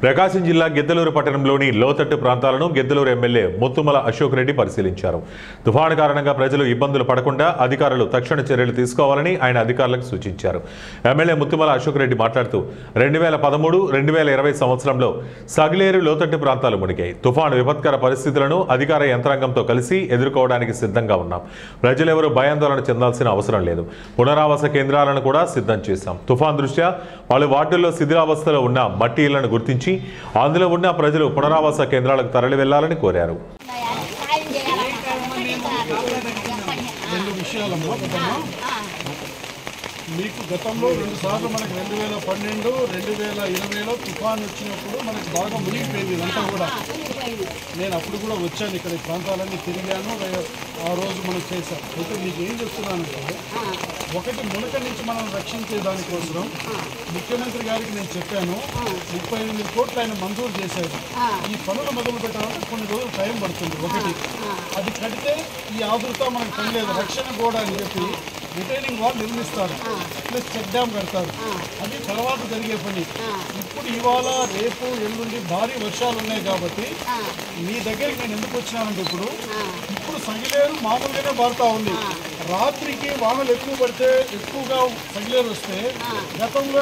ప్రకాశం జిల్లా గిద్దలూరు పట్టణంలోని లోతట్టు ప్రాంతాలను గిద్దలూరు ఎమ్మెల్యే ముత్తుమల అశోక్ రెడ్డి పరిశీలించారు. తుఫాను కారణంగా ప్రజలు ఇబ్బందులు పడకుండా అధికారులు తక్షణ చర్యలు తీసుకోవాలని ఆయన అధికారులకు సూచించారు. ఎమ్మెల్యే ముత్తుమల అశోక్ రెడ్డి మాట్లాడుతూ 2013-2020 సంవత్సరంలో సగిలేరు లోతట్టు ప్రాంతాలు మునిగాయి. తుఫాను విపత్కర పరిస్థితులను అధికార యంత్రాంగంతో కలిసి ఎదుర్కోవడానికి సిద్ధంగా ఉన్నాం. ప్రజలెవరూ భయాందోళన చెందాల్సిన అవసరం లేదు. పునరావాస కేంద్రాలను కూడా సిద్ధం చేశాం. తుఫాను దృష్ట్యా పలు వార్డుల్లో శిథిలావస్థలో ఉన్న మట్టి ఇళ్లను గుర్తించి అందులో ఉన్న ప్రజలు పునరావాస కేంద్రాలకు తరలి వెళ్లాలని కోరారు. మీకు గతంలో 2 సార్లు మనకి 2012-2020లో తుఫాను వచ్చినప్పుడు మనకి బాగా మునిగిపోయింది ఇదంతా కూడా. నేను అప్పుడు కూడా వచ్చాను, ఇక్కడ ఈ ప్రాంతాలన్నీ తిరిగాను, ఆ రోజు మనం చేశాం. అయితే మీకు ఏం చెప్తున్నానంటే, ఒకటి మునక నుంచి మనం రక్షించే దానికోసం ముఖ్యమంత్రి గారికి నేను చెప్పాను, 38 కోట్లు ఆయన మంజూరు చేశారు. ఈ పనులు మొదలు పెట్టాలంటే కొన్ని రోజులు టైం పడుతుంది. ఒకటి అది కడితే ఈ ఆదుర్త మనకు పనిలేదు, రక్షణ కూడా అని చెప్పి రిటైనింగ్ వాల్ నిర్మిస్తారు, ప్లస్ చెక్ డ్యామ్ కడతారు. అది తర్వాత జరిగే పని. ఇప్పుడు ఇవాళ రేపు ఎల్లుండి భారీ వర్షాలు ఉన్నాయి కాబట్టి మీ దగ్గరికి నేను ఎందుకు వచ్చినానంటే, ఇప్పుడు సగిలేరు మామూలుగానే పారుతూ ఉంది. రాత్రికి వానలు ఎక్కువ పడితే ఎక్కువగా సగిలేరు వస్తే గతంలో